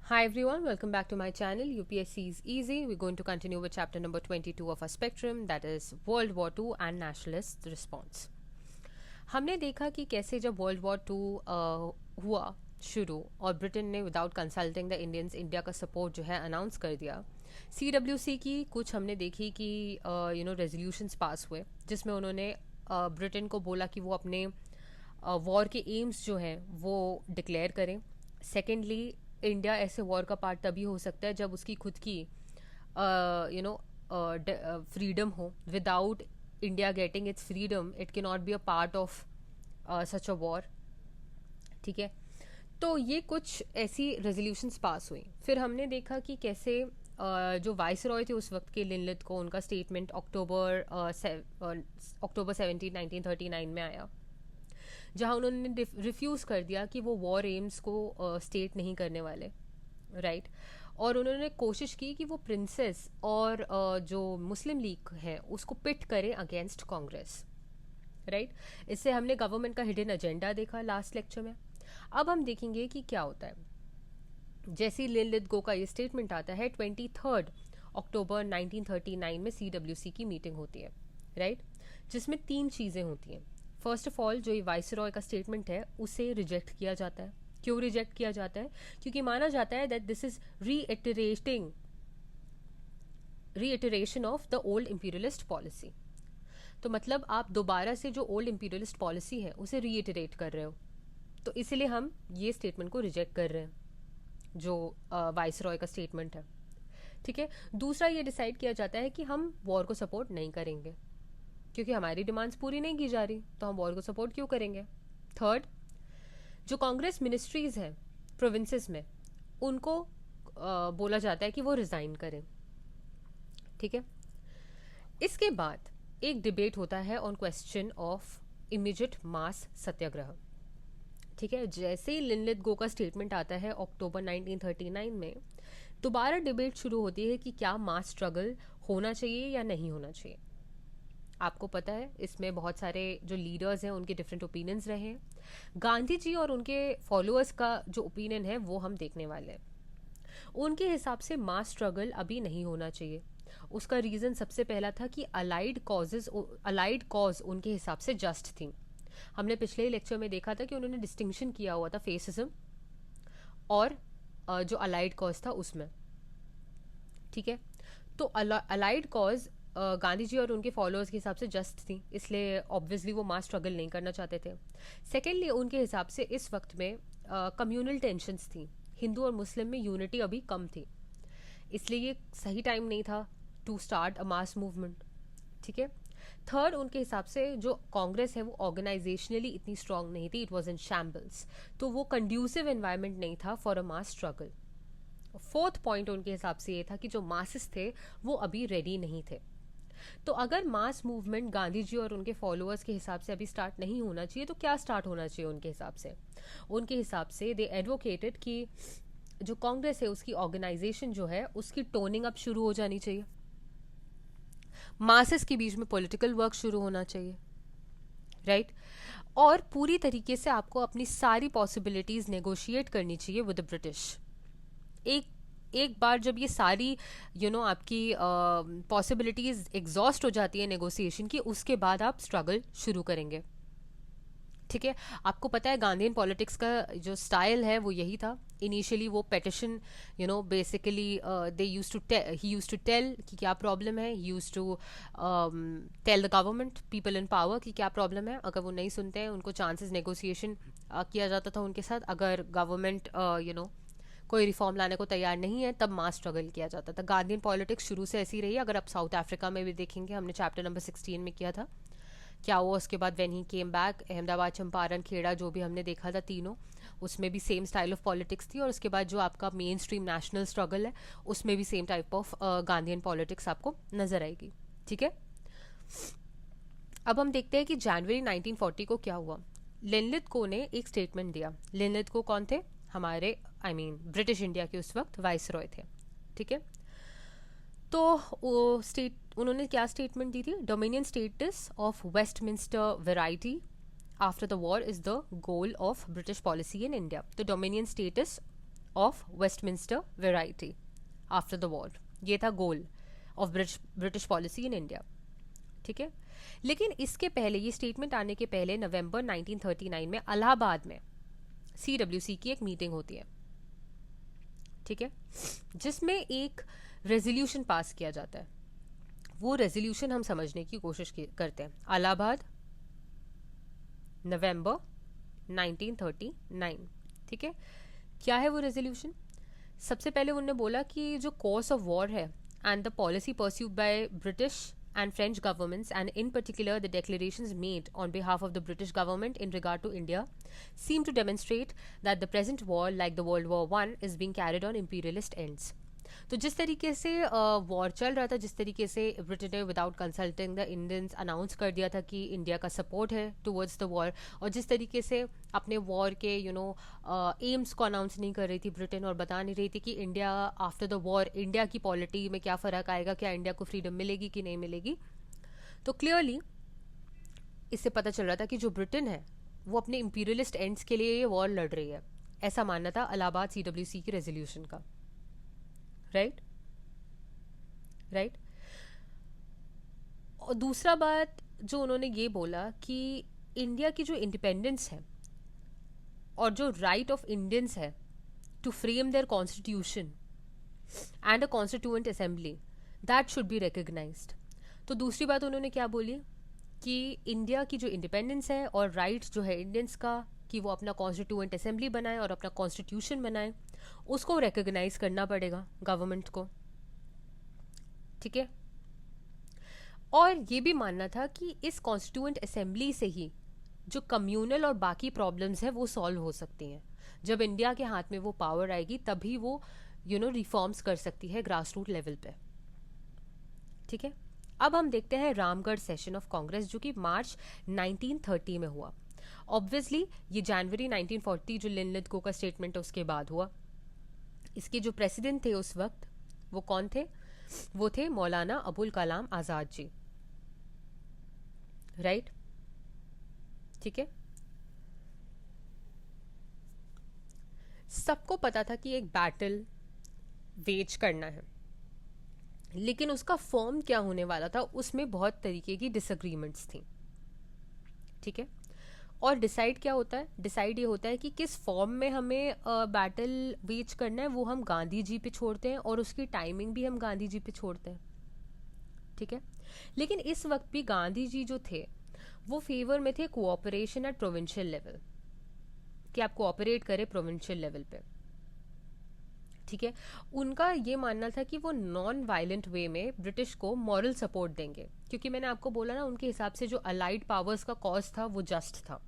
Hi everyone, welcome back to my channel. UPSC is easy. We're going to continue with chapter number 22 of our spectrum, that is World War II and Nationalist Response. हमने देखा कि कैसे जब world war to हुआ शुरू और Britain ने without consulting the Indians India का सपोर्ट जो है अनाउंस कर दिया। CWC की कुछ हमने देखी कि रेजोल्यूशंस पास हुए जिसमें उन्होंने ब्रिटेन को बोला कि वो अपने वॉर के एम्स जो हैं वो डिक्लेयर करें। सेकेंडली, इंडिया ऐसे वॉर का पार्ट तभी हो सकता है जब उसकी खुद की फ्रीडम हो। Without India getting its freedom it can not be a part of such a war. ठीक है, तो ये कुछ ऐसी रेजोल्यूशंस पास हुई। फिर हमने देखा कि कैसे जो वाइस रॉय थे उस वक्त के लिनलिथ को, उनका स्टेटमेंट अक्टूबर 17 1939 में आया, जहां उन्होंने रिफ्यूज़ कर दिया कि वो वॉर एम्स को स्टेट नहीं करने वाले, राइट। और उन्होंने कोशिश की कि वो प्रिंसेस और जो मुस्लिम लीग है उसको पिट करें अगेंस्ट कांग्रेस, राइट। इससे हमने गवर्नमेंट का हिडन एजेंडा देखा लास्ट लेक्चर में। अब हम देखेंगे कि क्या होता है। जैसे ही लिनलिथ गो का ये स्टेटमेंट आता है 23 अक्टूबर 1939 में CWC की मीटिंग होती है, राइट, जिसमें 3 चीज़ें होती हैं। फर्स्ट ऑफ ऑल, जो ये वाइस रॉय का स्टेटमेंट है उसे रिजेक्ट किया जाता है। क्यों रिजेक्ट किया जाता है? क्योंकि माना जाता है that this is reiteration of the old imperialist policy. तो मतलब आप दोबारा से जो ओल्ड इंपीरियलिस्ट पॉलिसी है उसे रीइटरेट कर रहे हो, तो इसीलिए हम ये स्टेटमेंट को रिजेक्ट कर रहे हैं जो वाइस रॉय का स्टेटमेंट है। ठीक है। दूसरा, ये डिसाइड किया जाता है कि हम वॉर को सपोर्ट नहीं करेंगे क्योंकि हमारी डिमांड्स पूरी नहीं की जा रही, तो हम वॉर को सपोर्ट क्यों करेंगे। थर्ड, जो कांग्रेस मिनिस्ट्रीज हैं प्रोविंसेस में, उनको बोला जाता है कि वो रिजाइन करें। ठीक है। इसके बाद एक डिबेट होता है ऑन क्वेश्चन ऑफ इमीडिएट मास सत्याग्रह। ठीक है। जैसे ही लिनलिथ गो का स्टेटमेंट आता है अक्टूबर 1939 में, दोबारा डिबेट शुरू होती है कि क्या मास स्ट्रगल होना चाहिए या नहीं होना चाहिए। आपको पता है इसमें बहुत सारे जो लीडर्स हैं उनके डिफरेंट ओपिनियंस रहे हैं। गांधी जी और उनके फॉलोअर्स का जो ओपिनियन है वो हम देखने वाले हैं। उनके हिसाब से मास स्ट्रगल अभी नहीं होना चाहिए। उसका रीज़न सबसे पहला था कि अलाइड कॉज उनके हिसाब से जस्ट थी। हमने पिछले ही लेक्चर में देखा था कि उन्होंने डिस्टिंक्शन किया हुआ था फेसिज्म और जो अलाइड कॉज था उसमें। ठीक है। तो अलाइड कॉज गांधी जी और उनके फॉलोअर्स के हिसाब से जस्ट थी, इसलिए ऑब्वियसली वो मास स्ट्रगल नहीं करना चाहते थे। सेकेंडली, उनके हिसाब से इस वक्त में कम्युनल टेंशन्स थी, हिंदू और मुस्लिम में यूनिटी अभी कम थी, इसलिए ये सही टाइम नहीं था to start a mass movement. ठीक है। थर्ड, उनके हिसाब से जो कांग्रेस है वो ऑर्गेनाइजेशनली इतनी स्ट्रांग नहीं थी, इट वॉज इन शैम्बल्स, तो वो कंड्यूसिव एनवायरनमेंट नहीं था for a mass struggle. Fourth point उनके हिसाब से ये था कि जो मासेस थे वो अभी रेडी नहीं थे। तो अगर मास मूवमेंट गांधी जी और उनके फॉलोअर्स के हिसाब से अभी स्टार्ट नहीं होना चाहिए, तो क्या स्टार्ट होना चाहिए उनके हिसाब से? उनके हिसाब से दे एडवोकेटेड कि जो कांग्रेस है उसकी ऑर्गेनाइजेशन जो है उसकी टोनिंग अप शुरू हो जानी चाहिए, मासेस के बीच में पॉलिटिकल वर्क शुरू होना चाहिए, राइट। और पूरी तरीके से आपको अपनी सारी पॉसिबिलिटीज नेगोशिएट करनी चाहिए विद द ब्रिटिश। एक एक बार जब ये सारी आपकी पॉसिबिलिटीज एग्जॉस्ट हो जाती है नेगोशिएशन की, उसके बाद आप स्ट्रगल शुरू करेंगे। ठीक है। आपको पता है गांधीयन पॉलिटिक्स का जो स्टाइल है वो यही था। इनिशियली वो petition basically they he use to tell कि क्या प्रॉब्लम है, he use to tell the government, people in power कि क्या प्रॉब्लम है। अगर वो नहीं सुनते हैं उनको चांसेस नेगोशिएशन किया जाता था उनके साथ। अगर गवर्नमेंट कोई रिफॉर्म लाने को तैयार नहीं है तब मास स्ट्रगल किया जाता था। गांधीयन पॉलिटिक्स शुरू से ऐसी रही। अगर आप साउथ अफ्रीका में भी देखेंगे, हमने चैप्टर नंबर 16 में किया था क्या हुआ उसके बाद when he came back, Ahmedabad, Champaran, Kheda जो भी हमने देखा था तीनों, उसमें भी सेम स्टाइल ऑफ पॉलिटिक्स थी। और उसके बाद जो आपका मेन स्ट्रीम नेशनल स्ट्रगल है उसमें भी same type of Gandhian politics आपको नजर आएगी। ठीक है। अब हम देखते हैं कि जनवरी 1940 को क्या हुआ। लिनलिथ को ने एक स्टेटमेंट दिया। लिनलिथ को कौन थे? हमारे ब्रिटिश इंडिया के उस वक्त वाइस रॉय थे। ठीक है। तो उन्होंने क्या स्टेटमेंट दी थी? Dominion status of Westminster variety after the war is the goal of British policy in India. तो dominion status of Westminster variety after the war. ये था goal of British policy in India. ठीक है, लेकिन इसके पहले, ये स्टेटमेंट आने के पहले नवंबर 1939 में इलाहाबाद में CWC की एक मीटिंग होती है। ठीक है, जिसमें एक रेजोल्यूशन पास किया जाता है। वो रेजोल्यूशन हम समझने की कोशिश करते हैं। इलाहाबाद, नवंबर 1939। ठीक है, क्या है वो रेजोल्यूशन? सबसे पहले उन्होंने बोला कि जो कोर्स ऑफ वॉर है and the policy pursued by British and French governments, and in particular the declarations made on behalf of the British government in regard to India, seem to demonstrate that the present war, like the World War I, is being carried on imperialist ends. तो जिस तरीके से war चल रहा था, जिस तरीके से ब्रिटेन ने without consulting the Indians announce कर दिया था कि इंडिया का सपोर्ट है टुवर्ड्स द वॉर, और जिस तरीके से अपने वॉर के एम्स को अनाउंस नहीं कर रही थी ब्रिटेन, और बता नहीं रही थी कि India after the war, India की पॉलिटी में क्या फ़र्क आएगा, क्या इंडिया को फ्रीडम मिलेगी कि नहीं मिलेगी। तो क्लियरली इससे पता चल रहा था कि जो ब्रिटेन है वो अपने इंपीरियलिस्ट एंड्स के लिए ये वॉर लड़ रही है। ऐसा मानना था इलाहाबाद CWC की रेजोल्यूशन का। राइट। और दूसरा बात जो उन्होंने ये बोला कि इंडिया की जो इंडिपेंडेंस है और जो राइट ऑफ इंडियंस है to frame their constitution and a constituent assembly, that should be recognised. तो दूसरी बात उन्होंने क्या बोली कि इंडिया की जो इंडिपेंडेंस है और राइट जो है इंडियंस का कि वो अपना कॉन्स्टिट्यूएंट असेंबली बनाए और अपना कॉन्स्टिट्यूशन बनाए, उसको रिकग्नाइज करना पड़ेगा गवर्नमेंट को। ठीक है, और ये भी मानना था कि इस कॉन्स्टिट्यूएंट असेंबली से ही जो कम्यूनल और बाकी प्रॉब्लम्स हैं वो सॉल्व हो सकती हैं। जब इंडिया के हाथ में वो पावर आएगी तभी वो रिफॉर्म्स कर सकती है ग्रास रूट लेवल पे। ठीक है, अब हम देखते हैं रामगढ़ सेशन ऑफ कांग्रेस जो कि मार्च 1930 में हुआ। ऑब्वियसली ये जनवरी 1940 जो लिन लिथगो का स्टेटमेंट है उसके बाद हुआ। इसके जो प्रेसिडेंट थे उस वक्त वो कौन थे? वो थे मौलाना अबुल कलाम आजाद जी। राइट। ठीक है, सबको पता था कि एक बैटल वेज करना है, लेकिन उसका फॉर्म क्या होने वाला था उसमें बहुत तरीके की डिसएग्रीमेंट्स थी। ठीक है, और डिसाइड क्या होता है? डिसाइड ये होता है कि किस फॉर्म में हमें बैटल वेज करना है वो हम गांधी जी पे छोड़ते हैं, और उसकी टाइमिंग भी हम गांधी जी पे छोड़ते हैं। ठीक है, लेकिन इस वक्त भी गांधी जी जो थे वो फेवर में थे कोऑपरेशन एट प्रोविंशियल लेवल, कि आप कोऑपरेट करें प्रोविंशियल लेवल पे। ठीक है, उनका ये मानना था कि वो नॉन वायलेंट वे में ब्रिटिश को मॉरल सपोर्ट देंगे, क्योंकि मैंने आपको बोला ना उनके हिसाब से जो अलाइड पावर्स का कॉज था वो जस्ट था।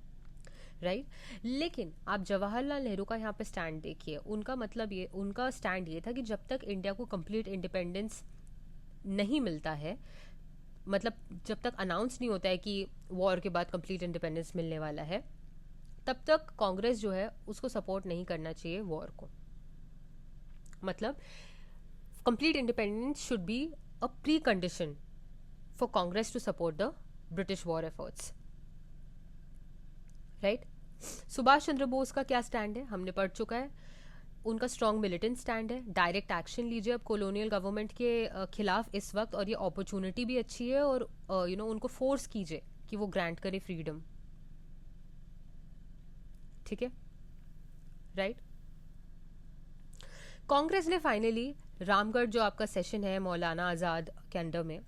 राइट। लेकिन आप जवाहरलाल नेहरू का यहाँ पे स्टैंड देखिए, उनका स्टैंड ये था कि जब तक इंडिया को कंप्लीट इंडिपेंडेंस नहीं मिलता है, मतलब जब तक अनाउंस नहीं होता है कि वॉर के बाद कंप्लीट इंडिपेंडेंस मिलने वाला है, तब तक कांग्रेस जो है उसको सपोर्ट नहीं करना चाहिए वॉर को। मतलब complete independence should be a precondition for Congress to support the British war efforts. Right. Subhash Chandra Bose का क्या स्टैंड है हमने पढ़ चुका है। उनका स्ट्रॉन्ग मिलिटेंट स्टैंड है, डायरेक्ट एक्शन लीजिए अब कॉलोनियल गवर्नमेंट के खिलाफ इस वक्त, और ये अपॉर्चुनिटी भी अच्छी है, और उनको फोर्स कीजिए कि वो ग्रांट करे फ्रीडम। ठीक है। राइट। कांग्रेस ने फाइनली रामगढ़ जो आपका सेशन है मौलाना आजाद के अंडर में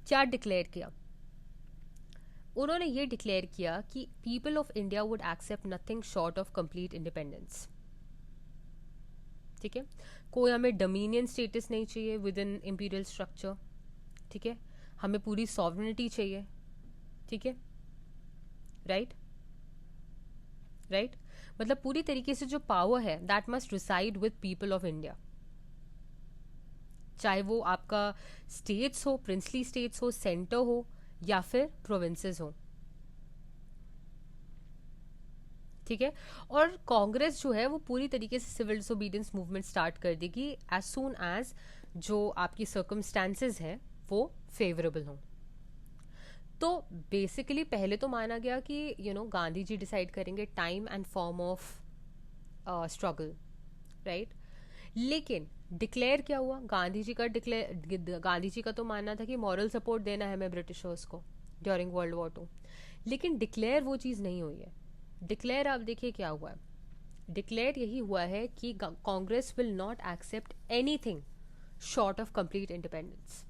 क्या डिक्लेयर किया? उन्होंने ये डिक्लेयर किया कि people of India would accept nothing short of complete independence. ठीक है, कोई हमें डोमिनियन स्टेटस नहीं चाहिए विद इन इंपीरियल स्ट्रक्चर। ठीक है, हमें पूरी सॉवरेनिटी चाहिए। ठीक है। राइट। मतलब पूरी तरीके से जो पावर है that must reside with people of India, चाहे वो आपका स्टेट्स हो, प्रिंसली स्टेट्स हो, सेंटर हो, या फिर प्रोविंसेस हो। ठीक है, और कांग्रेस जो है वो पूरी तरीके से सिविल डिसोबीडियंस मूवमेंट स्टार्ट कर देगी एज सून एज जो आपकी सर्कमस्टांसेस है वो फेवरेबल हों। तो बेसिकली पहले तो माना गया कि गांधी जी डिसाइड करेंगे time and form of struggle. Right. लेकिन डिक्लेयर क्या हुआ, गांधी जी का तो मानना था कि मॉरल सपोर्ट देना है हमें ब्रिटिशर्स को ड्यूरिंग वर्ल्ड वॉर 2, लेकिन डिक्लेयर वो चीज़ नहीं हुई है। डिक्लेयर आप देखिए क्या हुआ है, डिक्लेयर यही हुआ है कि Congress will not accept anything short of complete independence,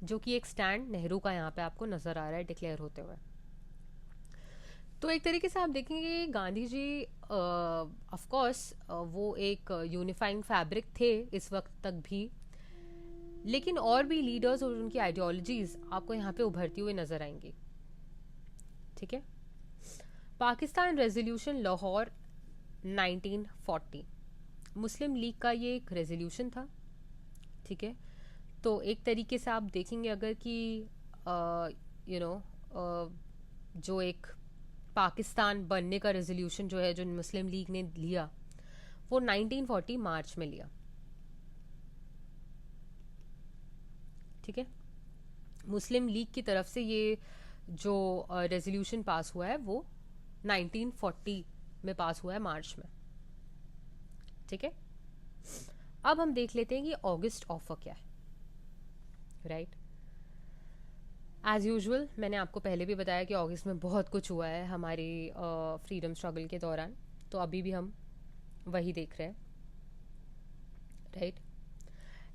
जो कि एक स्टैंड नेहरू का यहाँ पे आपको नजर आ रहा है डिक्लेयर होते हुए। तो एक तरीके से आप देखेंगे गांधी जी ऑफ कोर्स वो एक यूनिफाइंग फैब्रिक थे इस वक्त तक भी, लेकिन और भी लीडर्स और उनकी आइडियोलॉजीज आपको यहाँ पे उभरती हुई नजर आएंगी। ठीक है, पाकिस्तान रेजोल्यूशन लाहौर 1940, मुस्लिम लीग का ये एक रेजोल्यूशन था। ठीक है, तो एक तरीके से आप देखेंगे अगर कि यू नो जो एक पाकिस्तान बनने का रेजोल्यूशन जो है जो मुस्लिम लीग ने लिया वो 1940 मार्च में लिया। ठीक है, मुस्लिम लीग की तरफ से ये जो रेजोल्यूशन पास हुआ है वो 1940 में पास हुआ है मार्च में। ठीक है, अब हम देख लेते हैं कि ऑगस्ट ऑफर क्या है। राइट, एज यूजुअल मैंने आपको पहले भी बताया कि अगस्त में बहुत कुछ हुआ है हमारी फ्रीडम स्ट्रगल के दौरान, तो अभी भी हम वही देख रहे हैं। राइट,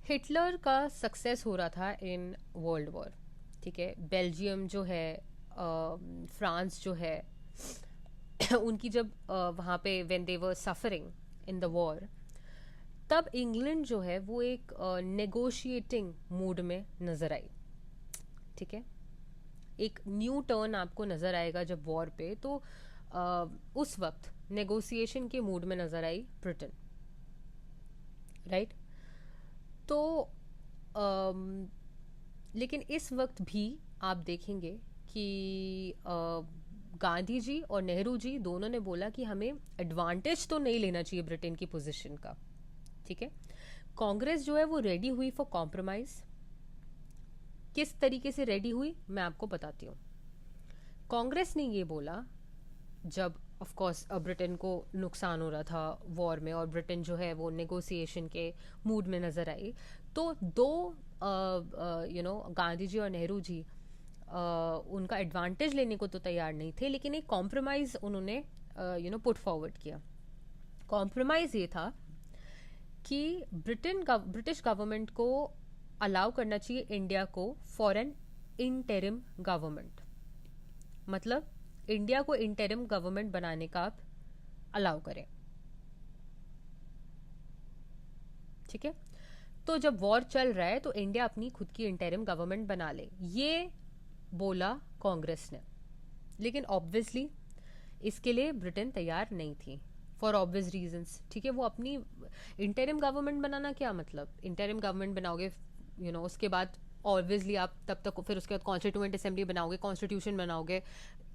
हिटलर का सक्सेस हो रहा था इन वर्ल्ड वॉर। ठीक है, बेल्जियम जो है, फ्रांस जो है उनकी जब वहाँ पे when they were suffering in the war, तब इंग्लैंड जो है वो एक नेगोशिएटिंग मूड में नजर आई। ठीक है, एक न्यू टर्न आपको नजर आएगा जब वॉर पे, तो उस वक्त नेगोशिएशन के मूड में नजर आई ब्रिटेन। राइट, तो लेकिन इस वक्त भी आप देखेंगे कि गांधी जी और नेहरू जी दोनों ने बोला कि हमें एडवांटेज तो नहीं लेना चाहिए ब्रिटेन की पोजीशन का। ठीक है, कांग्रेस जो है वो रेडी हुई फॉर कॉम्प्रोमाइज। किस तरीके से रेडी हुई मैं आपको बताती हूँ। कांग्रेस ने ये बोला, जब ऑफ कोर्स ब्रिटेन को नुकसान हो रहा था वॉर में और ब्रिटेन जो है वो नेगोशिएशन के मूड में नजर आई, तो दो गांधी जी और नेहरू जी उनका एडवांटेज लेने को तो तैयार नहीं थे, लेकिन एक कॉम्प्रोमाइज उन्होंने पुट फॉरवर्ड किया। कॉम्प्रोमाइज ये था कि ब्रिटिश गवर्नमेंट को अलाउ करना चाहिए इंडिया को फॉर एन इंटरिम गवर्नमेंट, मतलब इंडिया को इंटरिम गवर्नमेंट बनाने का आप अलाउ करें। ठीक है, तो जब वॉर चल रहा है तो इंडिया अपनी खुद की इंटरिम गवर्नमेंट बना ले, ये बोला कांग्रेस ने। लेकिन ऑब्वियसली इसके लिए ब्रिटेन तैयार नहीं थी फॉर ऑब्वियस रीजंस। ठीक है, वो अपनी इंटरिम गवर्नमेंट बनाना क्या मतलब, इंटरिम गवर्नमेंट बनाओगे उसके बाद ऑब्वियसली आप तब तक फिर उसके बाद कॉन्स्टिट्यूएंट असेंबली बनाओगे, कॉन्स्टिट्यूशन बनाओगे,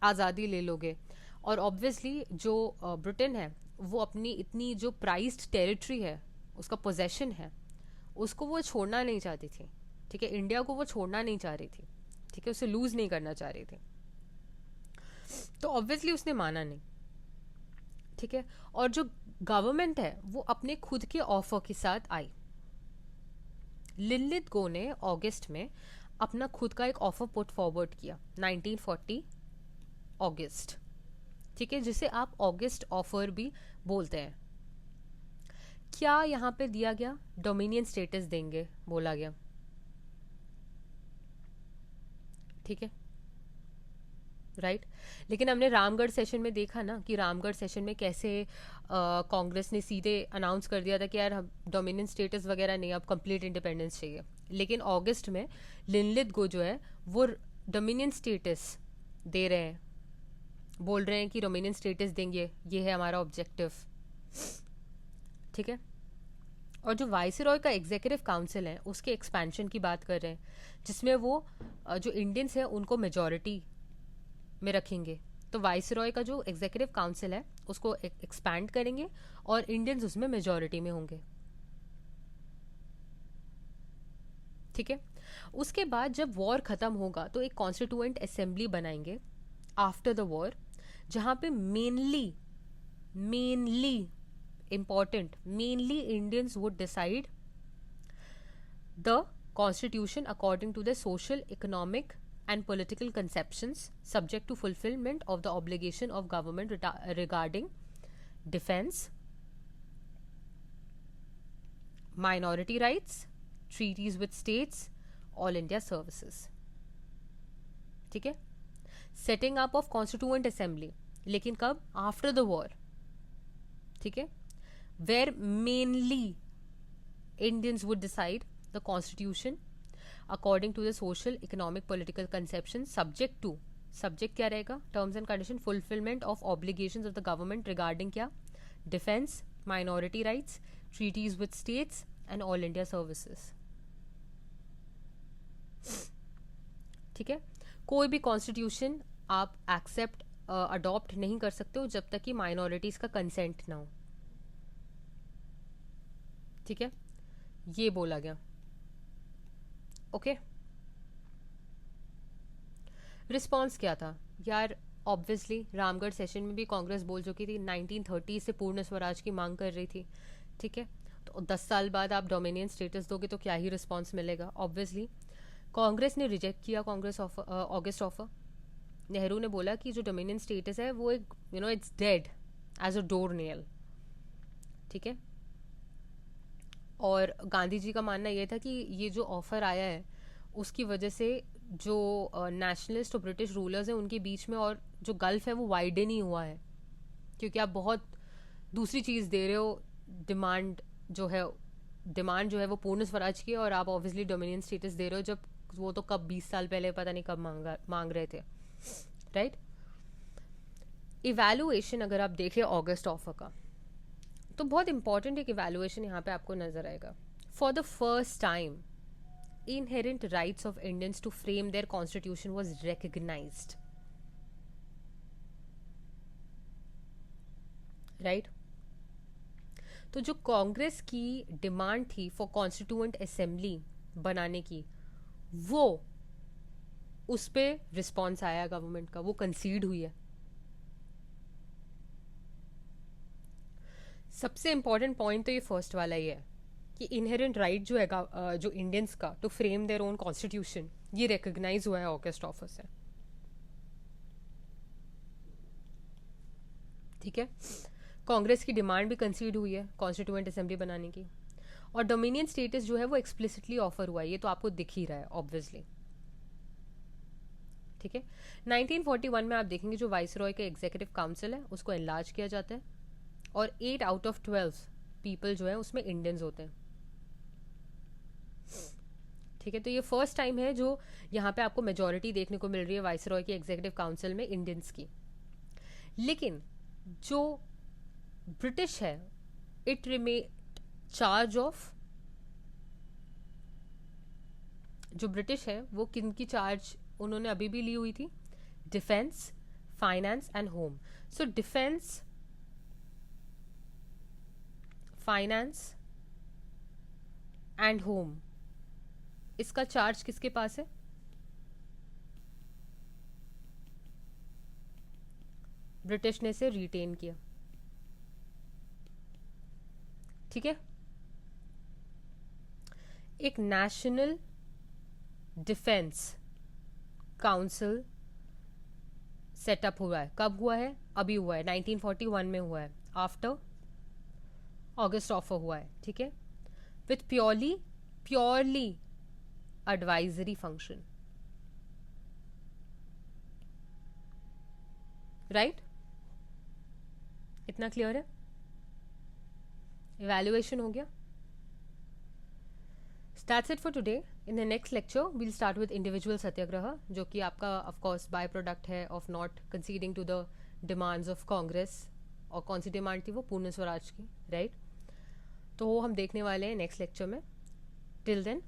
आज़ादी ले लोगे, और ऑब्वियसली जो ब्रिटेन है वो अपनी इतनी जो प्राइज्ड टेरिटरी है, उसका पोजेशन है, उसको वो छोड़ना नहीं चाहती थी। ठीक है, इंडिया को वो छोड़ना नहीं चाह रही थी। ठीक है, उसे लूज नहीं करना चाह रही थी, तो ऑब्वियसली उसने माना नहीं। ठीक है, और जो गवर्नमेंट है वो अपने खुद के ऑफर के साथ आई। लिनलिथ गो ने अगस्त में अपना खुद का एक ऑफर पुट फॉरवर्ड किया 1940 अगस्त। ठीक है, जिसे आप अगस्त ऑफर भी बोलते हैं। क्या यहां पे दिया गया, डोमिनियन स्टेटस देंगे बोला गया। ठीक है, राइट, लेकिन हमने रामगढ़ सेशन में देखा ना कि रामगढ़ सेशन में कैसे कांग्रेस ने सीधे अनाउंस कर दिया था कि यार हम डोमिनियन स्टेटस वगैरह नहीं, अब कंप्लीट इंडिपेंडेंस चाहिए। लेकिन अगस्त में लिनलिथ गो जो है वो डोमिनियन स्टेटस दे रहे हैं, बोल रहे हैं कि डोमिनियन स्टेटस देंगे, ये है हमारा ऑब्जेक्टिव। ठीक है, और जो वाइसरॉय का एग्जीक्यूटिव काउंसिल है उसके एक्सपेंशन की बात कर रहे हैं, जिसमें वो जो इंडियंस हैं उनको मेजॉरिटी में रखेंगे। तो वाइसरॉय का जो एग्जीक्यूटिव काउंसिल है उसको एक्सपैंड करेंगे और इंडियंस उसमें मेजॉरिटी में होंगे। ठीक है, उसके बाद जब वॉर खत्म होगा तो एक कॉन्स्टिट्यूएंट असेंबली बनाएंगे आफ्टर द वॉर, जहां पे mainly important, mainly Indians would decide the constitution according to their social, economic and political conceptions, subject to fulfillment of the obligation of government regarding defense, minority rights, treaties with states, all India services. ठीक है. Setting up of constituent assembly, लेकिन कब? After the war. ठीक है. Where mainly Indians would decide the constitution according to the social, economic, political conception, subject to, subject क्या रहेगा? Terms and condition, fulfilment of obligations of the government regarding क्या? Defence, minority rights, treaties with states and all India services. ठीक है. कोई भी constitution आप accept adopt नहीं कर सकते हो जब तक कि माइनॉरिटीज का कंसेंट ना हो. ठीक है, ये बोला गया. ओके. रिस्पॉन्स क्या था यार? ऑब्वियसली रामगढ़ सेशन में भी कांग्रेस बोल चुकी थी, 1930 से पूर्ण स्वराज की मांग कर रही थी. ठीक है. तो 10 साल बाद आप डोमिनियन स्टेटस दोगे तो क्या ही रिस्पॉन्स मिलेगा? ऑब्वियसली कांग्रेस ने रिजेक्ट किया कांग्रेस ऑगस्ट ऑफर. नेहरू ने बोला कि जो डोमिनियन स्टेटस है वो एक it's dead as a door nail. ठीक है. और गांधी जी का मानना यह था कि ये जो ऑफर आया है उसकी वजह से जो नेशनलिस्ट और ब्रिटिश रूलर्स हैं उनके बीच में और जो गल्फ है वो वाइडन ही हुआ है, क्योंकि आप बहुत दूसरी चीज़ दे रहे हो. डिमांड जो है वो पूर्ण स्वराज की है और आप ऑब्वियसली डोमिनियन स्टेटस दे रहे हो, जब वो तो कब 20 साल पहले पता नहीं कब मांग रहे थे. राइट. इवैल्यूएशन अगर आप देखें ऑगस्ट ऑफर का तो बहुत इंपॉर्टेंट एक इवैल्यूएशन यहाँ पे आपको नजर आएगा. For the first time inherent rights of Indians to frame their constitution was recognised. Right. तो जो कांग्रेस की डिमांड थी फॉर कॉन्स्टिट्यूएंट असेंबली बनाने की, वो उस पे रिस्पॉन्स आया गवर्नमेंट का, वो कंसीड हुई है. सबसे इंपॉर्टेंट पॉइंट तो ये फर्स्ट वाला ही है कि इनहेरेंट राइट जो है जो इंडियंस का to frame their own constitution, ये रिकॉग्नाइज हुआ है ऑगस्ट ऑफर से. ठीक है. कांग्रेस की डिमांड भी कंसीड हुई है कॉन्स्टिट्यूएंट असेंबली बनाने की, और डोमिनियन स्टेटस जो है वो एक्सप्लिसिटली ऑफर हुआ है. ये तो आपको दिख ही रहा है ऑब्वियसली. ठीक है. 1941 में आप देखेंगे जो वाइसरॉय का एग्जीक्यूटिव काउंसिल है उसको एनलार्ज किया जाता है और 8 आउट ऑफ 12 पीपल जो है उसमें इंडियंस होते हैं. ठीक है. तो ये फर्स्ट टाइम है जो यहाँ पे आपको मेजोरिटी देखने को मिल रही है वाइसरॉय के एग्जीक्यूटिव काउंसिल में इंडियंस की. लेकिन जो ब्रिटिश है इट रिमेन चार्ज ऑफ, जो ब्रिटिश है वो किन की चार्ज उन्होंने अभी भी ली हुई थी? Defence, finance and home. So defence, finance and home, इसका चार्ज किसके पास है? ब्रिटिश ने इसे रिटेन किया. ठीक है. एक नेशनल डिफेंस काउंसिल सेटअप हुआ है. कब हुआ है? अभी हुआ है, 1941 में हुआ है, आफ्टर ऑगस्ट ऑफर हुआ है. ठीक है. With purely advisory function. Right. इतना क्लियर है? इवैल्यूएशन हो गया. That's it for today. In the next lecture, we'll start with individual satyagraha, जो कि आपका of course by product है of not conceding to the demands of Congress. और कौन सी डिमांड थी वो? पूर्ण स्वराज की. राइट. तो वो हम देखने वाले हैं नेक्स्ट लेक्चर में. Till then